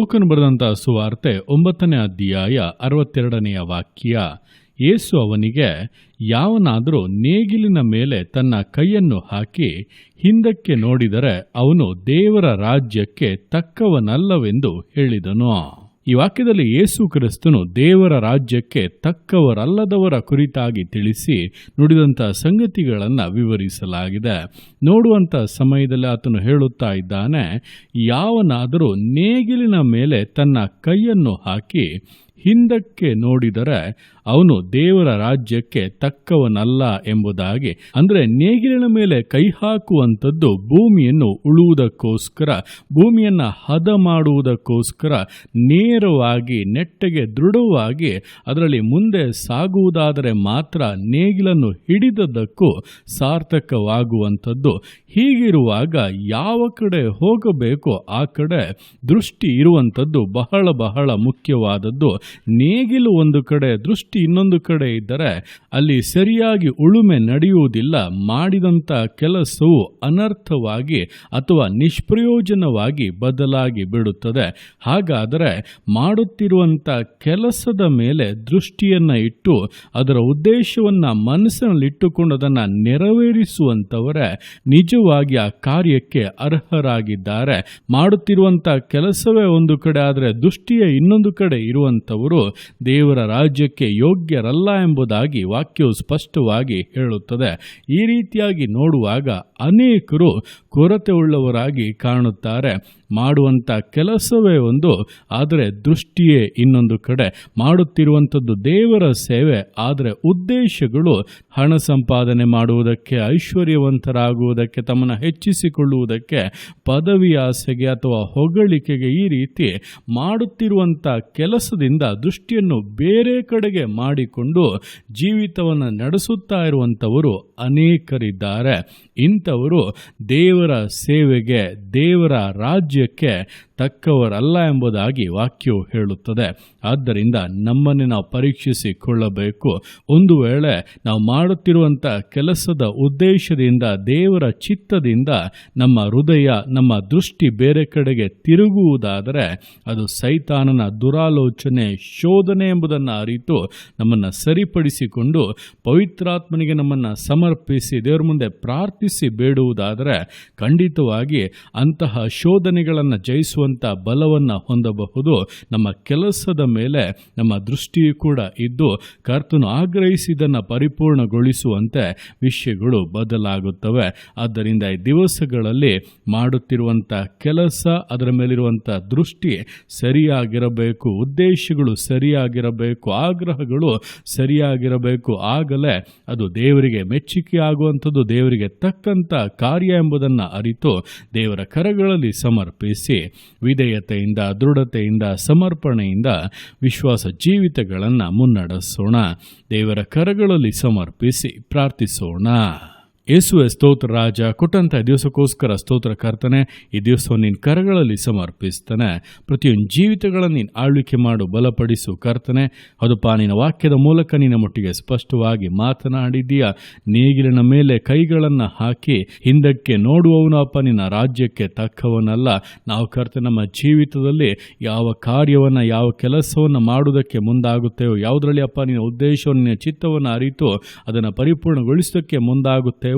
ಲೂಕನು ಬರೆದಂತಹ ಸುವಾರ್ತೆ 9ನೇ ಅಧ್ಯಾಯ 62ನೇ ವಾಕ್ಯ. ಯೇಸು ಅವನಿಗೆ, ಯಾವನಾದರೂ ನೇಗಿಲಿನ ಮೇಲೆ ತನ್ನ ಕೈಯನ್ನು ಹಾಕಿ ಹಿಂದಕ್ಕೆ ನೋಡಿದರೆ ಅವನು ದೇವರ ರಾಜ್ಯಕ್ಕೆ ತಕ್ಕವನಲ್ಲವೆಂದು ಹೇಳಿದನು. ಈ ವಾಕ್ಯದಲ್ಲಿ ಯೇಸು ಕ್ರಿಸ್ತನು ದೇವರ ರಾಜ್ಯಕ್ಕೆ ತಕ್ಕವರಲ್ಲದವರ ಕುರಿತಾಗಿ ತಿಳಿಸಿ ನುಡಿದಂಥ ಸಂಗತಿಗಳನ್ನು ವಿವರಿಸಲಾಗಿದೆ. ನೋಡುವಂಥ ಸಮಯದಲ್ಲಿ ಆತನು ಹೇಳುತ್ತಾ ಇದ್ದಾನೆ, ಯಾವನಾದರೂ ನೇಗಿಲಿನ ಮೇಲೆ ತನ್ನ ಕೈಯನ್ನು ಹಾಕಿ ಹಿಂದಕ್ಕೆ ನೋಡಿದರೆ ಅವನು ದೇವರ ರಾಜ್ಯಕ್ಕೆ ತಕ್ಕವನಲ್ಲ ಎಂಬುದಾಗಿ. ಅಂದರೆ ನೇಗಿಲಿನ ಮೇಲೆ ಕೈ ಹಾಕುವಂಥದ್ದು ಭೂಮಿಯನ್ನು ಉಳುವುದಕ್ಕೋಸ್ಕರ, ಭೂಮಿಯನ್ನು ಹದ ಮಾಡುವುದಕ್ಕೋಸ್ಕರ, ನೇರವಾಗಿ ನೆಟ್ಟಗೆ ದೃಢವಾಗಿ ಅದರಲ್ಲಿ ಮುಂದೆ ಸಾಗುವುದಾದರೆ ಮಾತ್ರ ನೇಗಿಲನ್ನು ಹಿಡಿದದ್ದಕ್ಕೂ ಸಾರ್ಥಕವಾಗುವಂಥದ್ದು. ಹೀಗಿರುವಾಗ ಯಾವ ಕಡೆ ಹೋಗಬೇಕೋ ಆ ಕಡೆ ದೃಷ್ಟಿ ಇರುವಂಥದ್ದು ಬಹಳ ಬಹಳ ಮುಖ್ಯವಾದದ್ದು. ನೇಗಿಲು ಒಂದು ಕಡೆ, ದೃಷ್ಟಿ ಇನ್ನೊಂದು ಕಡೆ ಇದ್ದರೆ ಅಲ್ಲಿ ಸರಿಯಾಗಿ ಉಳುಮೆ ನಡೆಯುವುದಿಲ್ಲ. ಮಾಡಿದಂಥ ಕೆಲಸವು ಅನರ್ಥವಾಗಿ ಅಥವಾ ನಿಷ್ಪ್ರಯೋಜನವಾಗಿ ಬದಲಾಗಿ ಬಿಡುತ್ತದೆ. ಹಾಗಾದರೆ ಮಾಡುತ್ತಿರುವಂಥ ಕೆಲಸದ ಮೇಲೆ ದೃಷ್ಟಿಯನ್ನು ಇಟ್ಟು ಅದರ ಉದ್ದೇಶವನ್ನು ಮನಸ್ಸಿನಲ್ಲಿಟ್ಟುಕೊಂಡು ಅದನ್ನು ನೆರವೇರಿಸುವಂಥವರೇ ನಿಜವಾಗಿ ಆ ಕಾರ್ಯಕ್ಕೆ ಅರ್ಹರಾಗಿದ್ದಾರೆ. ಮಾಡುತ್ತಿರುವಂಥ ಕೆಲಸವೇ ಒಂದು ಕಡೆ ಆದರೆ ದೃಷ್ಟಿಯ ಇನ್ನೊಂದು ಕಡೆ ಇರುವಂಥವರು ದೇವರ ರಾಜ್ಯಕ್ಕೆ ಯೋಗ್ಯರಲ್ಲ ಎಂಬುದಾಗಿ ವಾಕ್ಯವು ಸ್ಪಷ್ಟವಾಗಿ ಹೇಳುತ್ತದೆ. ಈ ರೀತಿಯಾಗಿ ನೋಡುವಾಗ ಅನೇಕರು ಕೊರತೆ ಉಳ್ಳವರಾಗಿ ಕಾಣುತ್ತಾರೆ. ಮಾಡುವಂಥ ಕೆಲಸವೇ ಒಂದು, ಆದರೆ ದೃಷ್ಟಿಯೇ ಇನ್ನೊಂದು ಕಡೆ. ಮಾಡುತ್ತಿರುವಂಥದ್ದು ದೇವರ ಸೇವೆ, ಆದರೆ ಉದ್ದೇಶಗಳು ಹಣ ಸಂಪಾದನೆ ಮಾಡುವುದಕ್ಕೆ, ಐಶ್ವರ್ಯವಂತರಾಗುವುದಕ್ಕೆ, ತಮ್ಮನ್ನು ಹೆಚ್ಚಿಸಿಕೊಳ್ಳುವುದಕ್ಕೆ, ಪದವಿ ಆಸೆಗೆ ಅಥವಾ ಹೊಗಳಿಕೆಗೆ, ಈ ರೀತಿ ಮಾಡುತ್ತಿರುವಂಥ ಕೆಲಸದಿಂದ ದೃಷ್ಟಿಯನ್ನು ಬೇರೆ ಕಡೆಗೆ ಮಾಡಿಕೊಂಡು ಜೀವಿತವನ್ನು ನಡೆಸುತ್ತಾ ಇರುವಂಥವರು ಅನೇಕರಿದ್ದಾರೆ. ಇಂಥವರು ದೇವರ ಸೇವೆಗೆ, ದೇವರ ರಾಜ್ಯಕ್ಕೆ ತಕ್ಕವರಲ್ಲ ಎಂಬುದಾಗಿ ವಾಕ್ಯವು ಹೇಳುತ್ತದೆ. ಆದ್ದರಿಂದ ನಮ್ಮನ್ನೇ ನಾವು ಪರೀಕ್ಷಿಸಿಕೊಳ್ಳಬೇಕು. ಒಂದು ವೇಳೆ ನಾವು ಮಾಡುತ್ತಿರುವಂಥ ಕೆಲಸದ ಉದ್ದೇಶದಿಂದ, ದೇವರ ಚಿತ್ತದಿಂದ ನಮ್ಮ ಹೃದಯ, ನಮ್ಮ ದೃಷ್ಟಿ ಬೇರೆ ಕಡೆಗೆ ತಿರುಗುವುದಾದರೆ ಅದು ಸೈತಾನನ ದುರಾಲೋಚನೆ, ಶೋಧನೆ ಎಂಬುದನ್ನು ಅರಿತು ನಮ್ಮನ್ನು ಸರಿಪಡಿಸಿಕೊಂಡು ಪವಿತ್ರಾತ್ಮನಿಗೆ ನಮ್ಮನ್ನು ಸಮರ್ಪಿಸಿ ದೇವರ ಮುಂದೆ ಪ್ರಾರ್ಥಿಸಿ ಬೇಡುವುದಾದರೆ ಖಂಡಿತವಾಗಿ ಅಂತಹ ಶೋಧನೆಗಳನ್ನು ಜಯಿಸುವಂಥ ಬಲವನ್ನು ಹೊಂದಬಹುದು. ನಮ್ಮ ಕೆಲಸದ ಮೇಲೆ ನಮ್ಮ ದೃಷ್ಟಿಯೂ ಕೂಡ ಇದ್ದು ಕರ್ತನು ಆಗ್ರಹಿಸಿದ್ದನ್ನು ಪರಿಪೂರ್ಣಗೊಳಿಸುವಂತೆ ವಿಷಯಗಳು ಬದಲಾಗುತ್ತವೆ. ಆದ್ದರಿಂದ ಈ ದಿವಸಗಳಲ್ಲಿ ಮಾಡುತ್ತಿರುವಂಥ ಕೆಲಸ, ಅದರ ಮೇಲಿರುವಂಥ ದೃಷ್ಟಿ ಸರಿಯಾಗಿರಬೇಕು, ಉದ್ದೇಶಗಳು ಸರಿಯಾಗಿರಬೇಕು, ಆಗ್ರಹಗಳು ಸರಿಯಾಗಿರಬೇಕು. ಆಗಲೇ ಅದು ದೇವರಿಗೆ ಮೆಚ್ಚುಗೆ ಆಗುವಂಥದ್ದು, ದೇವರಿಗೆ ತಕ್ಕಂಥ ಕಾರ್ಯ ಎಂಬುದನ್ನು ಅರಿತು ದೇವರ ಕರಗಳಲ್ಲಿ ಸಮರ್ಪಿಸಿ ವಿಧೇಯತೆಯಿಂದ, ದೃಢತೆಯಿಂದ, ಸಮರ್ಪಣೆಯಿಂದ ವಿಶ್ವಾಸ ಜೀವಿತಗಳನ್ನು ಮುನ್ನಡೆಸೋಣ. ದೇವರ ಕರಗಳಲ್ಲಿ ಸಮರ್ಪಿಸಿ ಪ್ರಾರ್ಥಿಸೋಣ. ಯೇಸುವೆ ಸ್ತೋತ್ರ ರಾಜ, ಕೊಟ್ಟಂಥ ದಿವಸಕ್ಕೋಸ್ಕರ ಸ್ತೋತ್ರ ಕರ್ತನೆ. ಈ ದಿವಸವನ್ನು ನಿನ್ನ ಕರಗಳಲ್ಲಿ ಸಮರ್ಪಿಸ್ತಾನೆ. ಪ್ರತಿಯೊಂದು ಜೀವಿತಗಳನ್ನು ನೀನು ಆಳ್ವಿಕೆ ಮಾಡು, ಬಲಪಡಿಸು ಕರ್ತನೆ. ಅದಪ್ಪ, ನಿನ್ನ ವಾಕ್ಯದ ಮೂಲಕ ನಿನ್ನ ಮಟ್ಟಿಗೆ ಸ್ಪಷ್ಟವಾಗಿ ಮಾತನಾಡಿದ್ದೀಯ. ನೇಗಿಲಿನ ಮೇಲೆ ಕೈಗಳನ್ನು ಹಾಕಿ ಹಿಂದಕ್ಕೆ ನೋಡುವವನು ಅಪ್ಪ ನಿನ್ನ ರಾಜ್ಯಕ್ಕೆ ತಕ್ಕವನಲ್ಲ. ನಾವು ಕರ್ತನೆ ನಮ್ಮ ಜೀವಿತದಲ್ಲಿ ಯಾವ ಕಾರ್ಯವನ್ನು, ಯಾವ ಕೆಲಸವನ್ನು ಮಾಡುವುದಕ್ಕೆ ಮುಂದಾಗುತ್ತೇವೋ, ಯಾವುದರಲ್ಲಿ ಅಪ್ಪ ನಿನ್ನ ಉದ್ದೇಶವನ್ನು, ನಿನ್ನ ಚಿತ್ತವನ್ನು ಅರಿತು ಅದನ್ನು ಪರಿಪೂರ್ಣಗೊಳಿಸೋದಕ್ಕೆ ಮುಂದಾಗುತ್ತೇವೆ,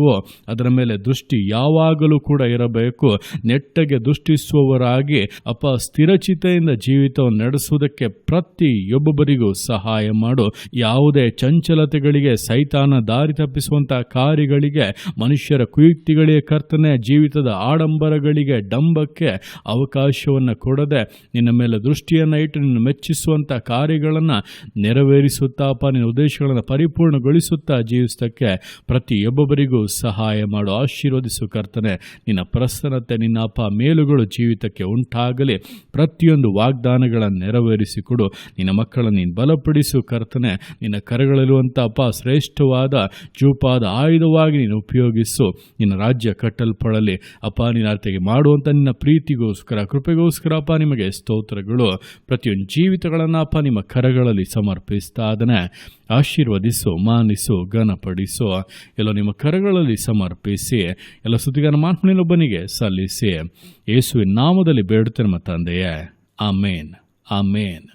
ಅದರ ಮೇಲೆ ದೃಷ್ಟಿ ಯಾವಾಗಲೂ ಕೂಡ ಇರಬೇಕು. ನೆಟ್ಟಗೆ ದೃಷ್ಟಿಸುವವರಾಗಿ ಅಪ್ಪ ಸ್ಥಿರಚಿತೆಯಿಂದ ಜೀವಿತವನ್ನು ನಡೆಸುವುದಕ್ಕೆ ಪ್ರತಿಯೊಬ್ಬೊಬ್ಬರಿಗೂ ಸಹಾಯ ಮಾಡು. ಯಾವುದೇ ಚಂಚಲತೆಗಳಿಗೆ, ಸೈತಾನ ದಾರಿ ತಪ್ಪಿಸುವಂತಹ ಕಾರ್ಯಗಳಿಗೆ, ಮನುಷ್ಯರ ಕುಯುಕ್ತಿಗಳಿಗೆ ಕರ್ತನೆ, ಜೀವಿತದ ಆಡಂಬರಗಳಿಗೆ, ಡಂಬಕ್ಕೆ ಅವಕಾಶವನ್ನು ಕೊಡದೆ ನಿನ್ನ ಮೇಲೆ ದೃಷ್ಟಿಯನ್ನು ಇಟ್ಟು ನಿನ್ನ ಮೆಚ್ಚಿಸುವಂಥ ಕಾರ್ಯಗಳನ್ನು ನೆರವೇರಿಸುತ್ತಾ ಅಪ್ಪ ನಿನ್ನ ಉದ್ದೇಶಗಳನ್ನು ಪರಿಪೂರ್ಣಗೊಳಿಸುತ್ತಾ ಜೀವಿಸೋದಕ್ಕೆ ಪ್ರತಿಯೊಬ್ಬೊಬ್ಬರಿಗೂ ಸಹಾಯ ಮಾಡು. ಆಶೀರ್ವದಿಸು ಕರ್ತನೆ. ನಿನ್ನ ಪ್ರಸನ್ನತೆ, ನಿನ್ನ ಅಪ್ಪ ಮೇಲುಗಳು ಜೀವಿತಕ್ಕೆ ಉಂಟಾಗಲಿ. ಪ್ರತಿಯೊಂದು ವಾಗ್ದಾನಗಳನ್ನು ನೆರವೇರಿಸಿಕೊಡು. ನಿನ್ನ ಮಕ್ಕಳನ್ನು ನೀನು ಬಲಪಡಿಸು ಕರ್ತನೆ. ನಿನ್ನ ಕರಗಳಲ್ಲಿರುವಂಥ ಅಪ್ಪ ಶ್ರೇಷ್ಠವಾದ ಚೂಪಾದ ಆಯುಧವಾಗಿ ನೀನು ಉಪಯೋಗಿಸು. ನಿನ್ನ ರಾಜ್ಯ ಕಟ್ಟಲ್ಪಡಲಿ ಅಪ್ಪ. ನಿನ್ನ ಅರ್ಥಗೆ ಮಾಡುವಂಥ ನಿನ್ನ ಪ್ರೀತಿಗೋಸ್ಕರ, ಕೃಪೆಗೋಸ್ಕರ ಅಪ್ಪ ನಿಮಗೆ ಸ್ತೋತ್ರಗಳು. ಪ್ರತಿಯೊಂದು ಜೀವಿತಗಳನ್ನು ಅಪ್ಪ ನಿಮ್ಮ ಕರಗಳಲ್ಲಿ ಸಮರ್ಪಿಸ್ತಾ ಅದನ್ನೇ ಆಶೀರ್ವದಿಸು, ಮಾನಿಸು, ಘನಪಡಿಸು. ಎಲ್ಲ ನಿಮ್ಮ ಕರಗಳಲ್ಲಿ ಸಮರ್ಪಿಸಿ ಎಲ್ಲ ಸ್ತುತಿಗಾನ ಮಾತ್ಮನೊಬ್ಬನಿಗೆ ಸಲ್ಲಿಸಿ ಯೇಸುವಿನ ನಾಮದಲ್ಲಿ ಬೇಡುತ್ತೇನೆ ತಂದೆಯೇ, ಆಮೇನ್. ಆಮೇನ್.